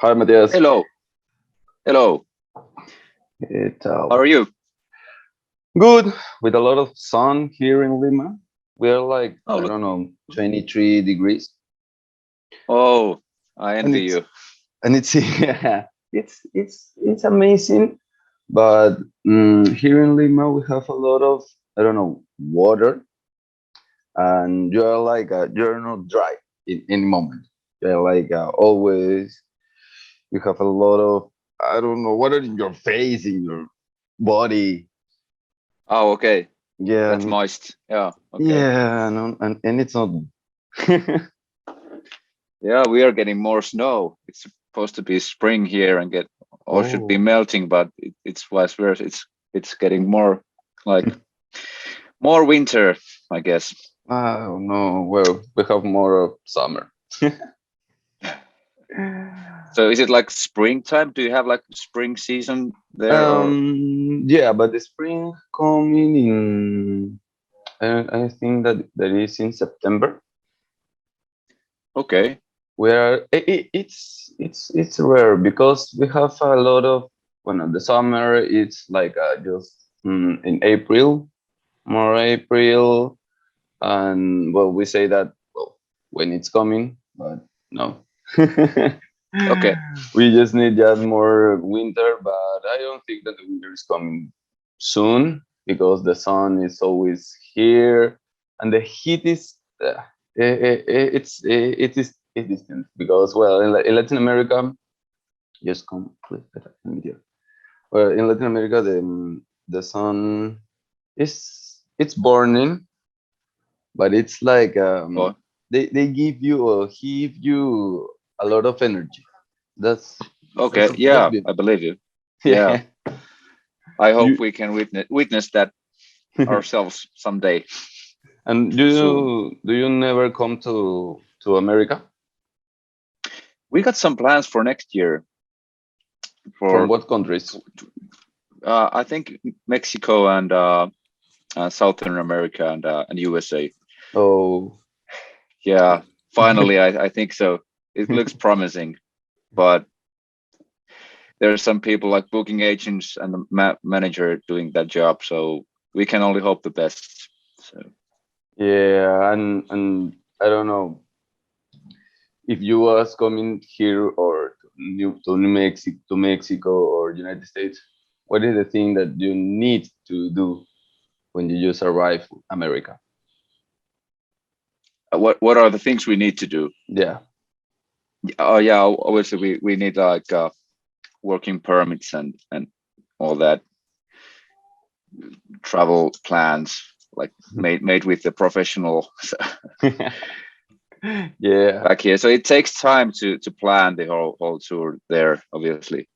Hi, Matthias. Hello, hello. How are you? Good. With a lot of sun here in Lima. We're like, Oh, I look. don't know, 23 degrees. Oh, I And envy it's you. and it's yeah, it's amazing. But here in Lima we have a lot of, I don't know, water, and you're like you're not dry in any moment. You're like always you have a lot of, I don't know, water in your face, in your body. Oh, okay. Yeah, That's and moist. Yeah, okay. yeah, no, and it's not. Yeah, we are getting more snow. It's supposed to be spring here and get or should be Oh, melting, but it's vice versa. It's getting more like more winter, I guess. I don't know. Well, we have more of summer. So is it like springtime? Do you have like spring season there or Yeah, but the spring coming in. I think that is in September. okay? Where it's rare because we have a lot of, when the summer it's like just in April, more April, and well, we say that, well, when it's coming, but no. Okay. We just need just more winter, but I don't think that the winter is coming soon because the sun is always here, and the heat is it is distant because, well, in Latin America, just come please, let me hear. Well, in Latin America, the sun is it's burning, but it's like Oh, they give you a lot of energy. That's okay. that's Yeah, good. I believe you. Yeah. Yeah. I hope You we can witness that ourselves someday and soon. do you never come to America? We got some plans for next year From for what countries? I think Mexico and Southern America and USA. Oh, Yeah, finally, I think so. It looks promising, but there are some people like booking agents and the manager doing that job, so we can only hope the best. So yeah, and I don't know if you was coming here or to Mexico or United States. What is the thing that you need to do when you just arrive America? what are the things we need to do? Yeah. Oh yeah, obviously we need like working permits and all that travel plans like made with the professional Yeah. back here. So it takes time to plan the whole tour there, obviously.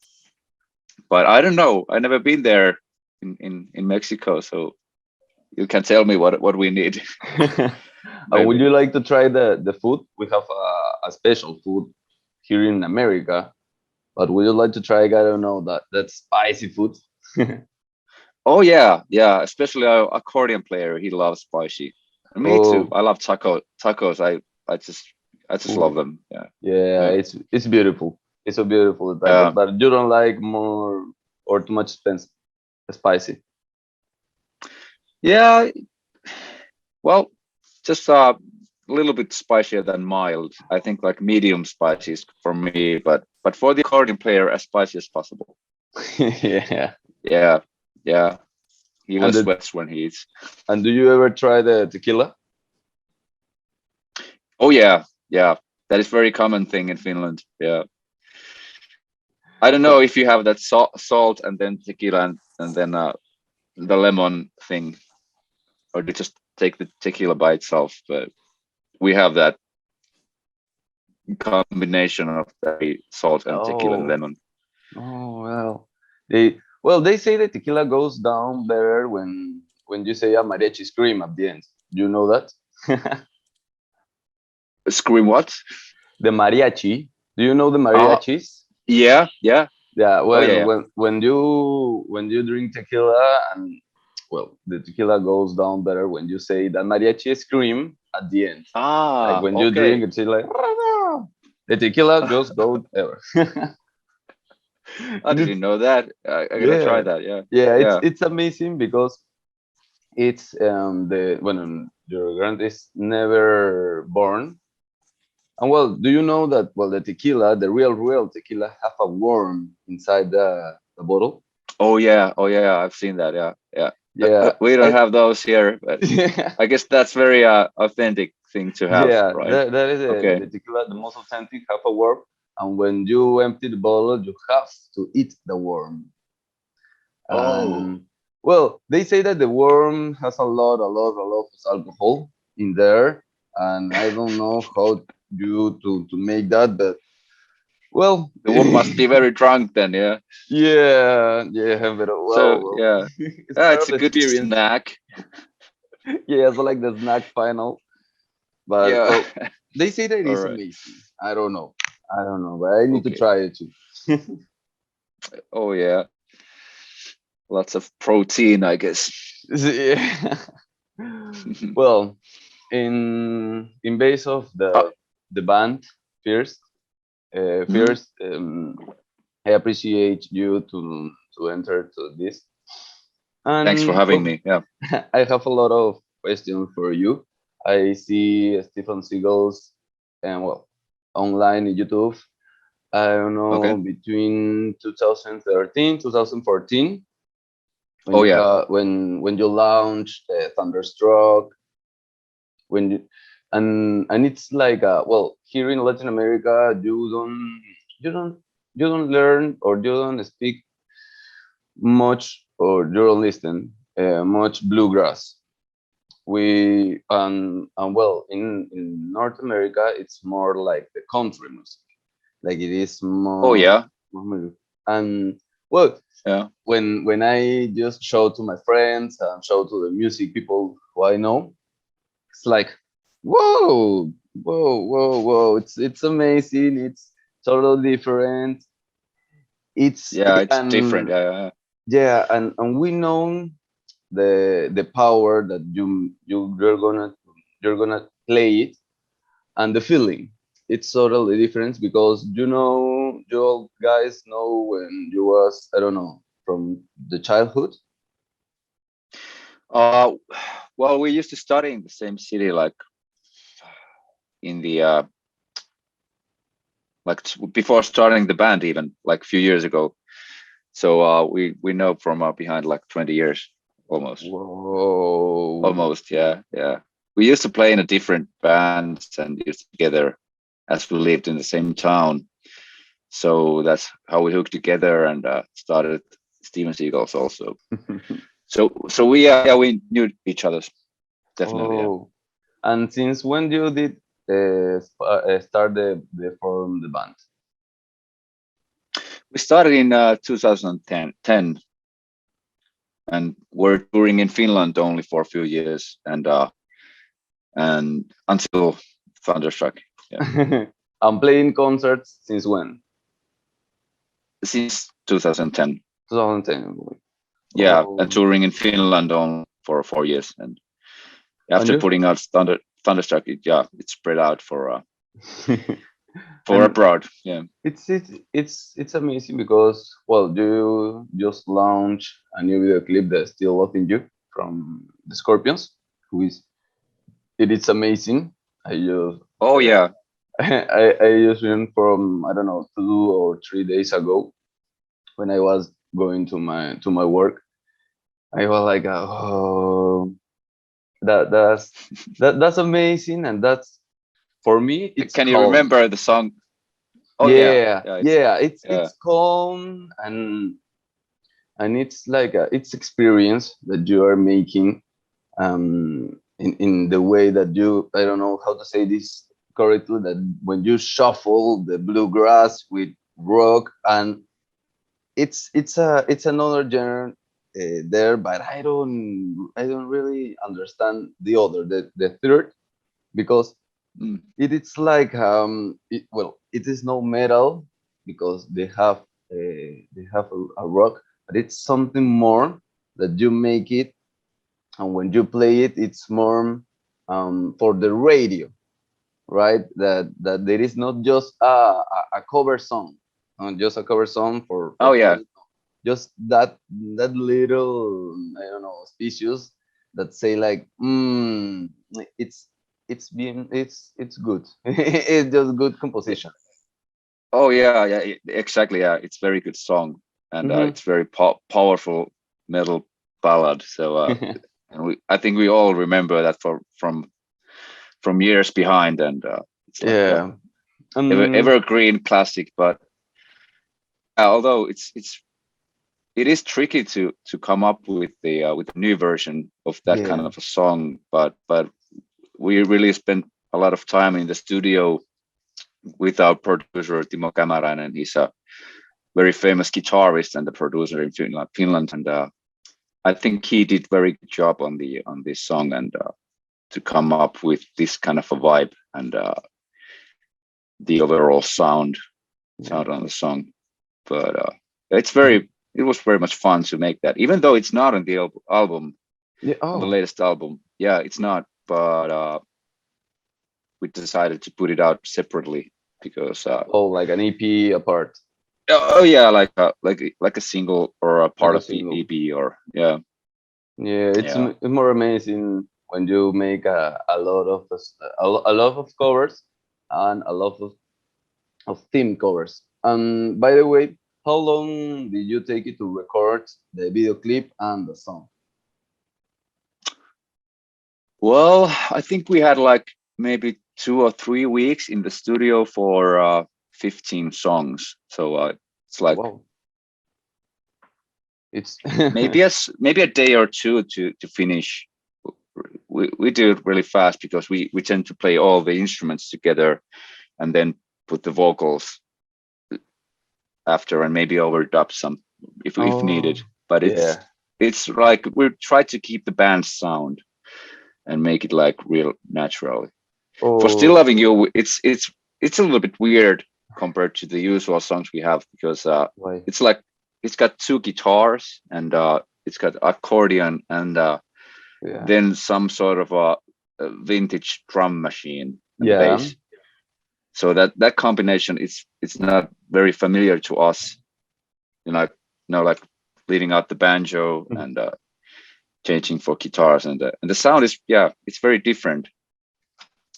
But I don't know. I never been there in Mexico, so you can tell me what we need. Would Maybe. you like to try the food? We have a special food here in America, but would you like to try? I don't know that spicy food. Oh yeah, yeah. Especially our accordion player, he loves spicy. And me too. Oh, I love tacos. I just love ooh, them. Yeah, yeah, yeah, it's beautiful. It's so beautiful, the tacos, yeah. but you don't like more or too much spicy. Yeah. Well, just a little bit spicier than mild. I think like medium spicy is for me, but for the accordion player, as spicy as possible. Yeah. Yeah, yeah. He even And the, sweats when he eats. and do you ever try the tequila? Oh yeah, yeah. That is very common thing in Finland. Yeah. I don't know if you have that salt and then tequila and then the lemon thing, or do you just take the tequila by itself? But we have that combination of the salt and tequila and Oh, lemon. oh well. They say that tequila goes down better when you say a mariachi scream at the end. Do you know that? Scream what? The mariachi. Do you know the Uh mariachis? yeah, yeah. Yeah, Oh yeah, well, yeah. when you drink tequila, and well, the tequila goes down better when you say the mariachi scream at the end. Like Ah, when you drink, okay. it's like "Rah!" the tequila just don't ever. I didn't know that. I gotta try Yeah, that. Yeah, yeah, yeah. it's amazing because it's the when your grand is never born. And well, do you know that well the tequila, the real tequila, have a worm inside the bottle? Oh yeah, oh yeah. I've seen that. Yeah, yeah. Yeah, We don't I, have those here, but yeah, I guess that's very authentic thing to have, yeah. right? That is Okay. the tequila, the most authentic, have a worm, and when you empty the bottle, you have to eat the worm. Oh, And well, they say that the worm has a lot of alcohol in there, and I don't know how you to make that, but well, the one must be very drunk then. Yeah. yeah, yeah, but So well, yeah, it's part it's of a the good experience. snack. Yeah, it's like the snack final, but Yeah. well, they say that All it's right. amazing. I don't know, but I need to Okay. try it too. Oh yeah, lots of protein, I guess. Yeah. Well, in base of Uh, the band first, mhm. I appreciate you to enter to this, Thanks for and having well, me. Yeah. I have a lot of questions for you. I see Stephen Seagulls and well online in YouTube. I don't know Okay. between 2013 2014 when Oh you yeah. have when you launched Thunderstruck when you and it's like well here in Latin America you don't you don't learn or you don't speak much or you don't listen much bluegrass. We and well in North America it's more like the country music, like it is Oh yeah. and well Yeah. when I just show to my friends and show to the music people who I know, it's like whoa, it's amazing, it's totally different. It's Yeah. It's different. and Yeah. Yeah. yeah and we know the power that you're gonna play it and the feeling it's totally different because you all guys know when you was I don't know from the childhood. Uh, well, we used to study in the same city, like in the before starting the band, even like a few years ago. So we know from behind like 20 years almost. Whoa. Almost, yeah, yeah. We used to play in a different bands and used together as we lived in the same town. So that's how we hooked together and started Steven Seagulls also. So we yeah we knew each other's definitely, yeah. Oh, and since when you did start the form the band? We started in 2010 and we're touring in Finland only for a few years and until Thunderstruck, yeah, I'm playing concerts since when? since 2010. 2010. Yeah, and Oh, touring in Finland only for 4 years, and and after you? putting out Thunderstruck, yeah, it's spread out for And abroad. Yeah. it's amazing because well you just launched a new video clip that's still loving you from the Scorpions, who is it is amazing. I just Oh yeah. I just went from I don't know 2 or 3 days ago when I was going to my work. I was like, oh, that's amazing, and that's for me. It's Can you calm. remember the song? Oh yeah, Yeah, yeah. It's yeah. yeah. It's calm and it's like it's experience that you are making in the way that you I don't know how to say this correctly that when you shuffle the bluegrass with rock and it's another genre there, but I don't really understand the other the third because Mm. it's like well it is no metal because they have a rock, but it's something more that you make it and when you play it it's more for the radio. right? That there is not just a cover song, just a cover song Oh for yeah. all, just that little, I don't know, species that say like, it's it's good. It's just good composition. Oh yeah, yeah, exactly. Yeah, it's very good song, and Hmm. it's very powerful metal ballad. So and I think we all remember that from years behind, and it's like Yeah. evergreen classic. But although it is tricky to come up with a new version of that kind Yeah. of a song, but we really spent a lot of time in the studio with our producer Timo Kämäräinen. He's a very famous guitarist and the producer in Finland, and I think he did very good job on this song, and to come up with this kind of a vibe and the overall sound Yeah. on the song. But it was very much fun to make that, even though it's not on the album, Yeah. on the Oh. latest album. Yeah, it's not, but we decided to put it out separately because Oh, like an EP apart, oh yeah, like a single or a like part a of the single. EP, or yeah. Yeah, Yeah. it's more amazing when you make a lot of a lot of covers and a lot of theme covers. And by the way, how long did you take it to record the video clip and the song? Well, I think we had like maybe 2 or 3 weeks in the studio for 15 songs. So it's like Wow, it's maybe a day or two to finish. We do it really fast because we tend to play all the instruments together and then put the vocals after and maybe overdub some if needed. oh But yeah. it's like we try to keep the band sound and make it like real natural. For Still Oh, Loving You, it's a little bit weird compared to the usual songs we have because why? it's like it's got two guitars and it's got accordion and Yeah, then some sort of a vintage drum machine and yeah. bass. So that combination it's not very familiar to us. You know, like leading out the banjo Mhm. and changing for guitars and the sound is it's very different.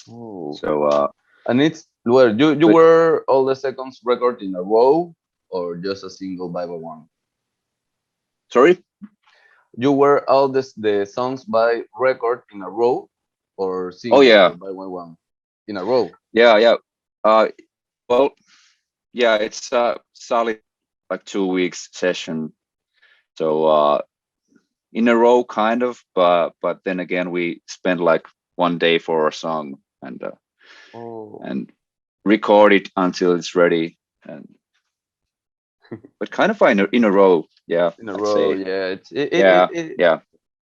Oh, So and it's well, you but were all the seconds record in a row or just a single by one? sorry. You were all the songs by record in a row or Oh single yeah, or by one in a row? yeah. Uh, well, yeah, it's a solid like 2 weeks session. So in a row, kind of, but then again, we spend like one day for a song Oh, and record it until it's ready, and but kind of in a row. Yeah, in a I'd row, say. yeah. Yeah, yeah.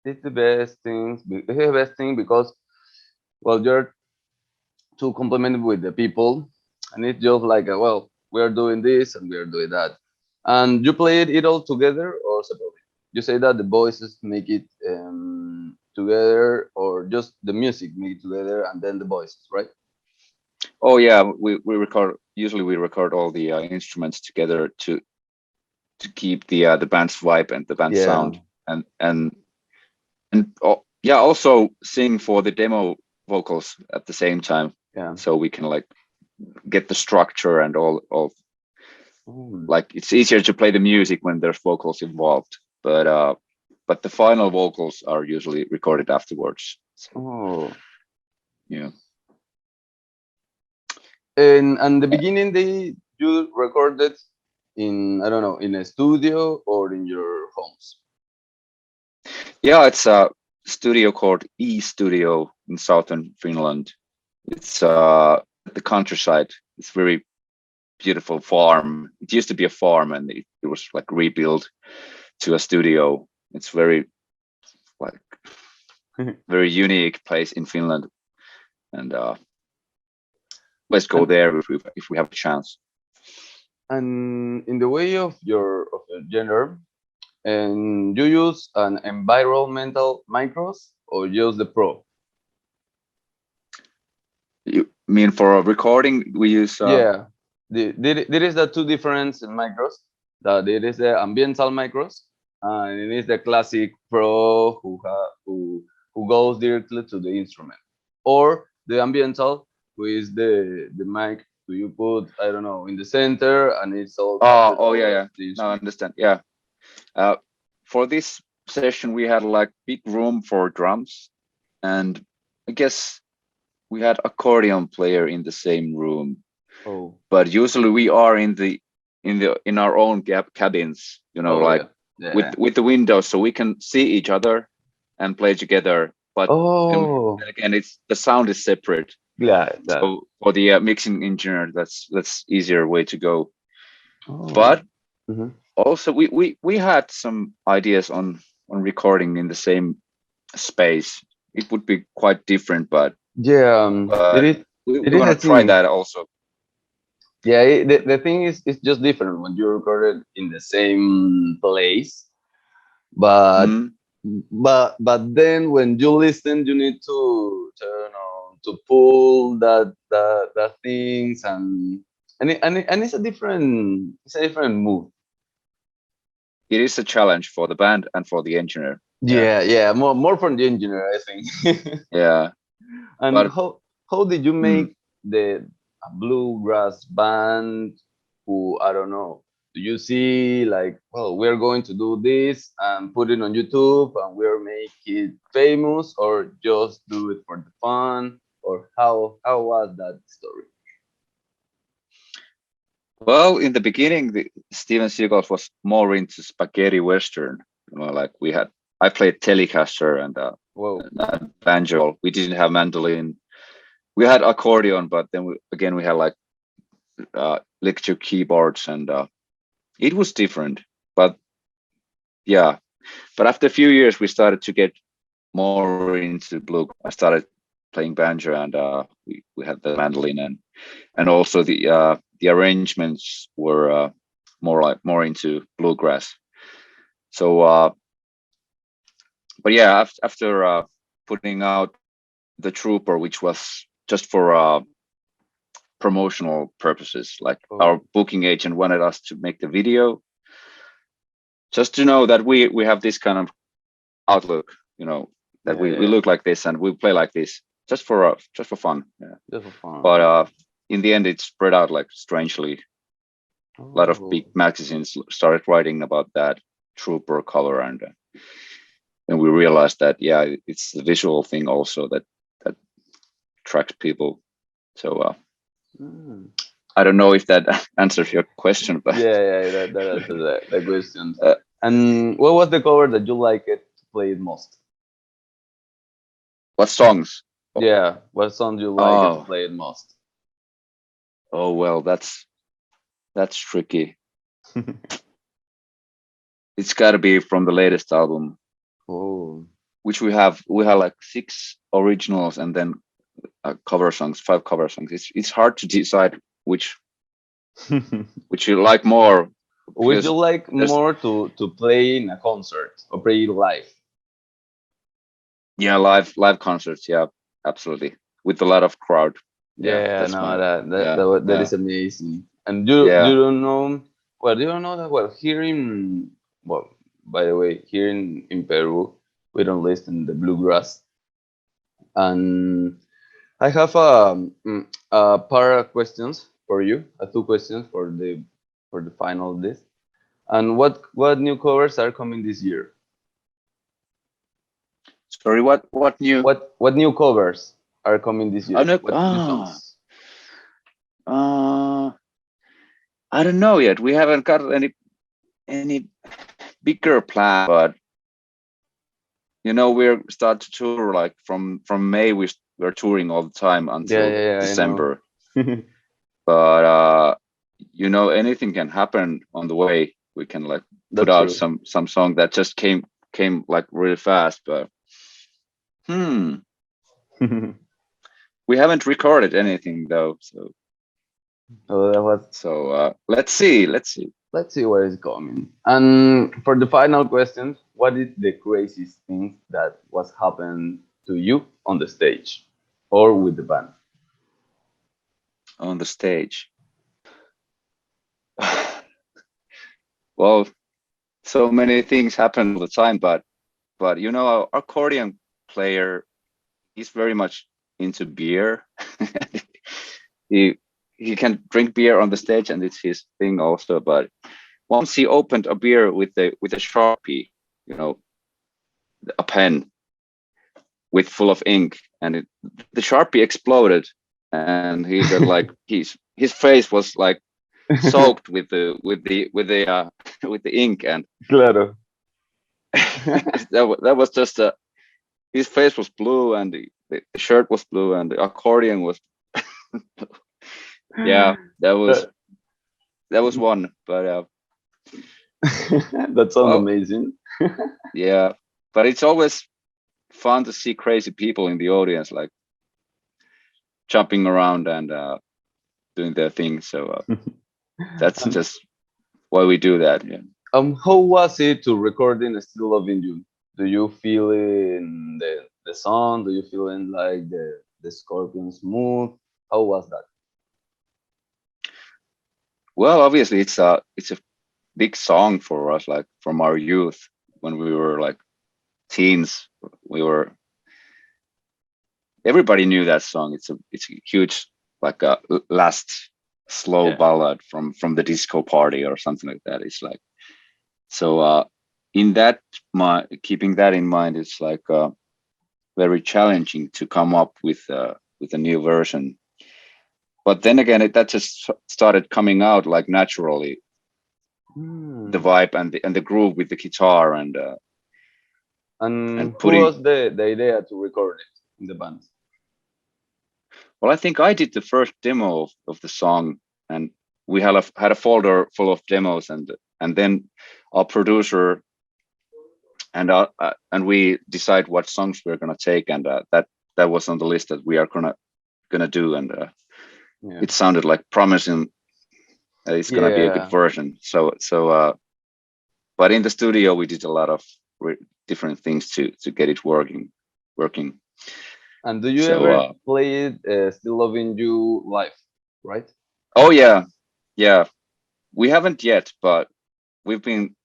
It's the best thing. It's the best thing because well, you're to complement with the people, and it's just like well, we are doing this and we are doing that, and you play it all together or separately. You say that the voices make it together, or just the music make it together, and then the voices, right? Oh yeah, we record. Usually we record all the instruments together to keep the band's vibe and the band's Yeah, sound and yeah, also sing for the demo vocals at the same time, yeah. so we can like get the structure and all. Mm. Like it's easier to play the music when there's vocals involved, but the final vocals are usually recorded afterwards. So Oh, yeah. and the beginning they you recorded in I don't know in a studio or in your homes. Yeah, it's a studio called Studio in southern Finland. It's at the countryside. It's very beautiful farm. It used to be a farm and it was like rebuilt to a studio. It's very like very unique place in Finland, and let's go and there if we have a chance. and in the way of your genre, and you use an environmental micros or use the pro? mean for a recording we use Yeah, there is the two different micros. There is the ambiental micros, and it is the classic pro who goes directly to the instrument, or the ambiental, who is the mic who you put, I don't know, in the center, and it's all covered oh yeah, over yeah. the Now I instrument. understand. Yeah. For this session we had like big room for drums, and I guess we had accordion player in the same room, Oh, but usually we are in our own cabins, oh like yeah, yeah. with the windows, so we can see each other and play together. But then Oh, again, it's the sound is separate. yeah, that. So for the mixing engineer, that's easier way to go. Oh, But mhm. also we had some ideas on recording in the same space. It would be quite different, but Yeah. but It we is want a to try thing. that also. Yeah, the thing is, it's just different when you record it in the same place, but Mm. then when you listen, you need to turn on to pull the things, and it's a different mood. It is a challenge for the band and for the engineer. Yeah, Yeah, yeah, more from the engineer, I think. yeah. And But how did you mm, make the bluegrass band? Who, I don't know. Do you see like, well, we're going to do this and put it on YouTube and we're make it famous, or just do it for the fun, or how was that story? well, in the beginning, Steven Seagulls was more into spaghetti western. Like I played Telecaster Whoa. and banjo. We didn't have mandolin. We had accordion, but then we had like electric keyboards, and it was different. But yeah, but after a few years, we started to get more into blue. I started playing banjo, and we had the mandolin, and also the arrangements were more into bluegrass. So, but yeah, after putting out the Trooper, which was just for promotional purposes, like our Oh, booking agent wanted us to make the video, just to know that we have this kind of outlook, that yeah, we yeah. look like this and we play like this, just for fun. Yeah. Just for fun. But in the end, it spread out like strangely. A lot of Oh. big magazines started writing about that Trooper cover, and we realized that yeah, it's the visual thing also that attracts people. So Mm. I don't know if that answers your question, but Yeah, yeah, that answers the questions. uh, And what was the cover that you like it to play it most? what songs? Yeah, what song do you like it to Oh, play it most? oh well, that's tricky. It's got to be from the latest album, Oh. which we have like 6 originals and then cover songs, 5 cover songs. It's hard to decide which you like more, Would you because like there's more to play in a concert or play live? yeah, live concerts, yeah, absolutely, with a lot of crowd. Yeah, Yeah, that's no, my that yeah, that yeah, is amazing. And you yeah. don't know, well, you don't know that, well, here in, well, by the way, here in Peru, we don't listen the bluegrass. And I have a pair of questions for you, two questions for the final of this. And what new covers are coming this year? Sorry, what new? What new covers are coming this Oh year? no, What new songs? uh, I don't know yet. We haven't got any bigger plan, but we're start to tour like from May. We're touring all the time Yeah, until yeah, yeah, I know. December. But anything can happen on the way. We can like put That's out true. some song that just came like really fast, but hmm, we haven't recorded anything though. So So that was, let's see. let's see what is coming. And for the final question, what is the craziest thing that was happened to you on the stage or with the band? on the stage. Well, so many things happen all the time, but you know, our accordion player, he's very much into beer. he can drink beer on the stage, and it's his thing also. But once he opened a beer with a Sharpie, you know, a pen with full of ink, and the Sharpie exploded, and he got like his face was like soaked with the with the ink, and Claro. that was just his face was blue, and the shirt was blue, and the accordion was yeah, that was one. But that sounds well, amazing. yeah, but it's always fun to see crazy people in the audience, like jumping around and doing their thing. So that's And, just why we do that. Yeah. how was it to recording "Still Loving You"? Do you feel in the song? Do you feel in like the Scorpions mood? How was that? Well, obviously it's a big song for us, like from our youth when we were like teens. Everybody knew that song. It's a huge, like a last slow Yeah. ballad from the disco party or something like that. It's like, so in that keeping that in mind, it's like very challenging to come up with a new version. But then again, that just started coming out like naturally, the vibe and the groove with the guitar and And who putting. was the idea to record it in the band? Well, I think I did the first demo of the song, and we had a folder full of demos, and then our producer and we decide what songs we're gonna take, and that was on the list that we are gonna do, and Yeah. it sounded like promising. It's gonna be a good Yeah. version. So but in the studio we did a lot of different things to get it working. And do you So ever play it "Still Loving You" live? Right. oh yeah, we haven't yet, but we've been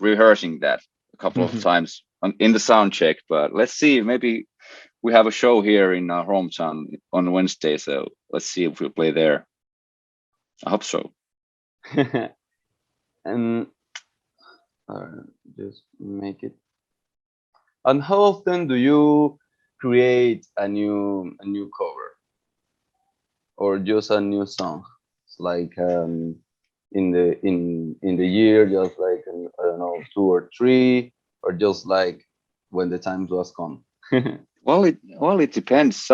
rehearsing that a couple of times in the sound check. But let's see, maybe we have a show here in our hometown on Wednesday, so let's see if we play there. I hope so. And just make it. And how often do you create a new cover or just a new song? It's like in the year, just like I don't know, 2 or 3, or just like when the time was come. Well, it depends.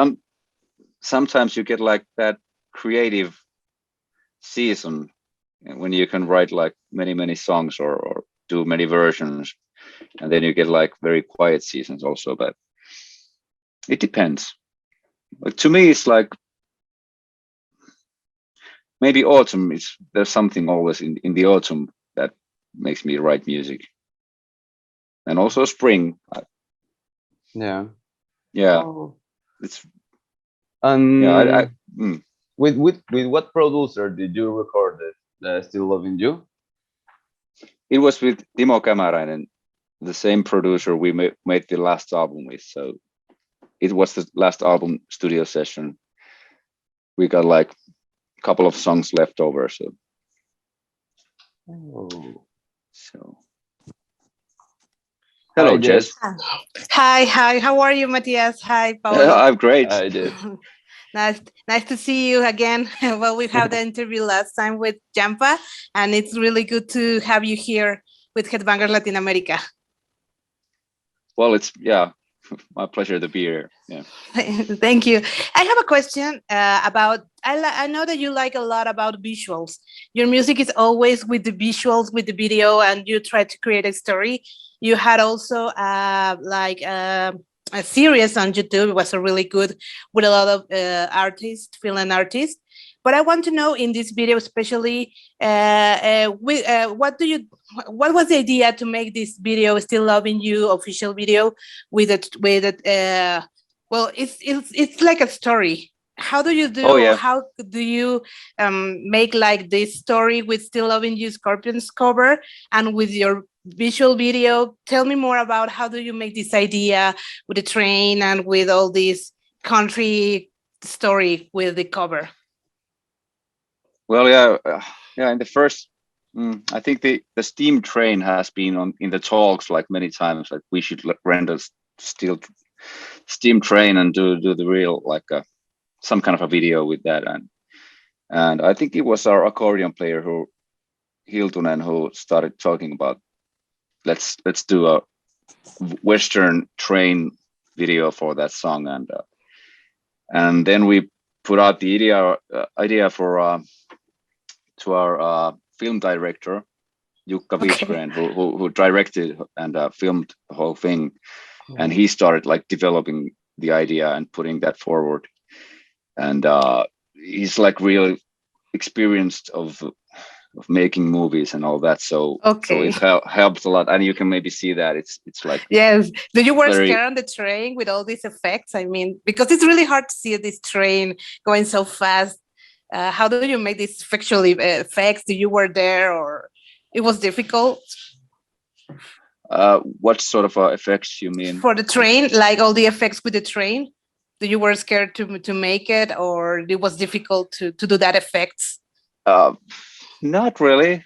Sometimes you get like that creative season when you can write like many songs or do many versions, and then you get like very quiet seasons also. But it depends. Like, to me, it's like maybe autumn is there's something always in the autumn that makes me write music, and also spring. Yeah. Yeah, Oh. it's And yeah. with what producer did you record it? "Still Loving You"? It was with Timo Kämäräinen, the same producer we made the last album with. So it was the last album studio session. We got like a couple of songs left over. So hello, Hi, Jess. Hi, how are you, Matthias? Hi, Paolo. I'm great. Hi, Jess. Nice to see you again. Well, we had the interview last time with Jampa, and it's really good to have you here with Headbangers Latin America. Well, it's my pleasure to be here. Yeah. Thank you. I have a question about. I know that you like a lot about visuals. Your music is always with the visuals, with the video, and you try to create a story. You had also a series on YouTube. It was a really good with a lot of artists, Finland artists. But I want to know in this video, especially, what was the idea to make this video, "Still Loving You" official video with it? Well, it's like a story. how do you do? Oh, yeah. How do you make like this story with "Still Loving You" Scorpions cover and with your visual video? Tell me more about how do you make this idea with the train and with all this country story with the cover? Well, yeah. In the first, I think the steam train has been in the talks like many times. Like we should rent a steam train and do the real like some kind of a video with that. And I think it was our accordion player who Hiltunen who started talking about let's do a Western train video for that song, and then we put out the idea for to our film director Jukka Wiesgren, who directed and filmed the whole thing, and he started like developing the idea and putting that forward, and he's like really experienced of making movies and all that, so it helps a lot, and you can maybe see that it's like yes. Do you were very scared on the train with all these effects? I mean, because it's really hard to see this train going so fast. How do you make these visual effects? Do you were there, or it was difficult? what sort of effects you mean For the train, like all the effects with the train? Do you were scared to make it, or it was difficult to do that effects? Not really.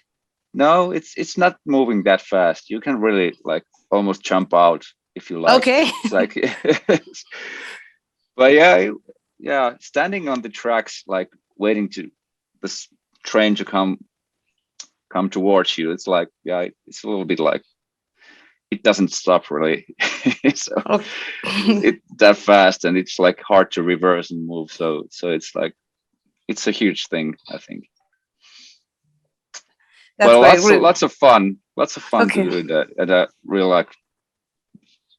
No, it's not moving that fast. You can really like almost jump out if you like. Okay. It's like, but yeah, standing on the tracks, like waiting to this train to come towards you. It's like, yeah, it's a little bit like it doesn't stop really. So it that fast, and it's like hard to reverse and move. So it's like it's a huge thing, I think. Well, lots of fun to do that, and a real like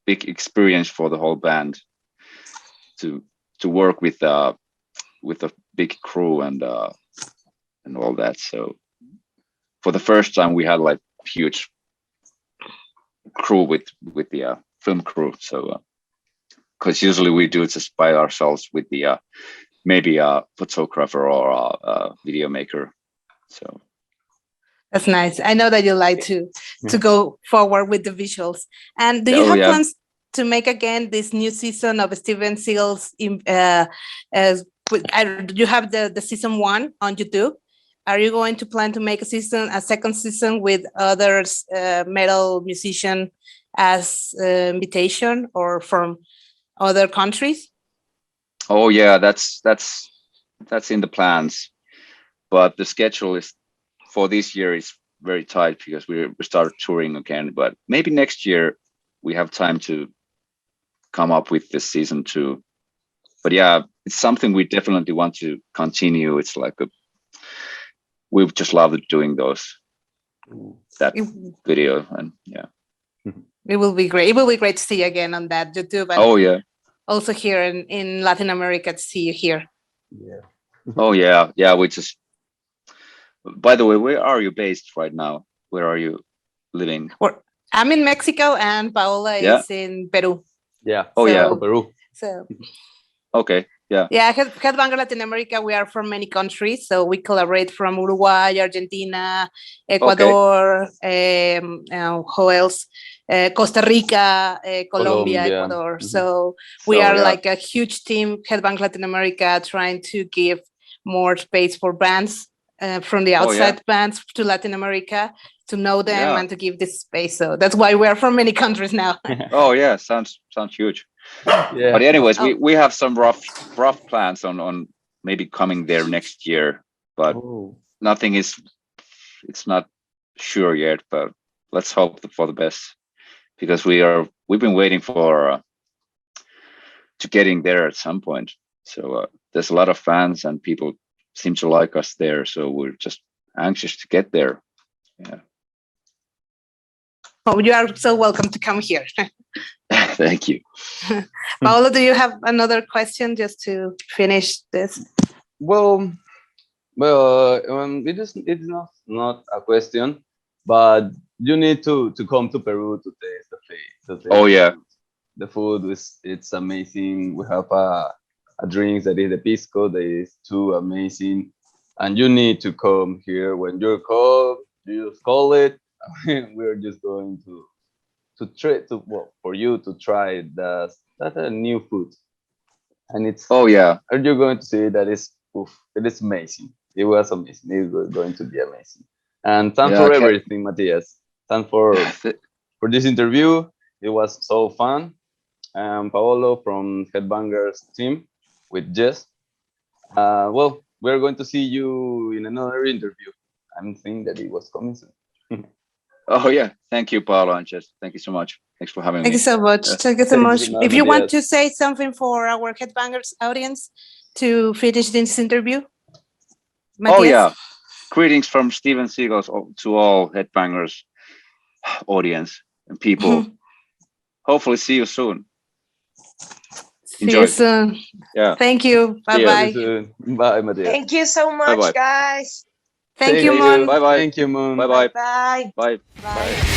big experience for the whole band to work with a big crew and all that. So for the first time we had like huge crew with the film crew. So because usually we do it just by ourselves with the maybe a photographer or a video maker. So that's nice. I know that you like to go forward with the visuals. And do you have plans to make again this new season of Steven Seagulls? You have the season 1 on YouTube. Are you going to plan to make a second season with others metal musician as invitation or from other countries? Oh yeah, that's in the plans, but the schedule is for this year is very tight because we started touring again. But maybe next year we have time to come up with this season 2. But yeah, it's something we definitely want to continue. It's like we just love doing that video, and yeah, it will be great. It will be great to see you again on that YouTube. And oh yeah, also here in Latin America to see you here. Yeah. Oh yeah. We just. By the way, where are you based right now? Where are you living? I'm in Mexico, and Paola is in Peru. Yeah. Oh yeah, Peru. So. Okay. Yeah. Yeah, Headbanger Latin America, we are from many countries. So we collaborate from Uruguay, Argentina, Ecuador, who else? Costa Rica, Colombia, Ecuador. So we are like a huge team, Headbanger Latin America, trying to give more space for bands from the outside bands to Latin America, to know them and to give this space. So that's why we are from many countries now. Oh yeah, sounds huge. Yeah. But anyways, we have some rough plans on maybe coming there next year, but nothing it's not sure yet, but let's hope for the best, because we've been waiting for to getting there at some point. So there's a lot of fans and people seem to like us there, so we're just anxious to get there. Yeah. Oh, you are so welcome to come here. Thank you. Paolo, do you have another question just to finish this? Well, it's not a question, but you need to come to Peru to taste the food. Oh yeah, the food it's amazing. We have a drinks that is the pisco. That is too amazing, and you need to come here when you're called. You just call it. We're just going to try to for you to try that new food, and it's Oh yeah. and you're going to see that is oof, it is amazing. It was amazing. It was going to be amazing. And thanks Yeah, for okay. everything, Matthias. Thanks for this interview. It was so fun. Paolo from Headbangers team with Jess. Well, we're going to see you in another interview. I'm thinking that it was coming soon. Oh yeah. Thank you, Paolo and Jess. Thank you so much. Thanks for having Thank you me. so much. Yeah. Thank you so Thank you much. so much, If you want Matthias. to say something for our Headbangers audience to finish this interview, Oh Matthias? yeah. Greetings from Steven Síguelos to all Headbangers audience and people. Hopefully see you soon. See Enjoy. you soon. Yeah. Thank you. Bye See you. See you bye. soon. Bye, Matthias. Thank you so much, Bye-bye. guys. Thank you, Mon. Bye bye. Thank you, Moon. Bye bye. Bye. Bye. Bye.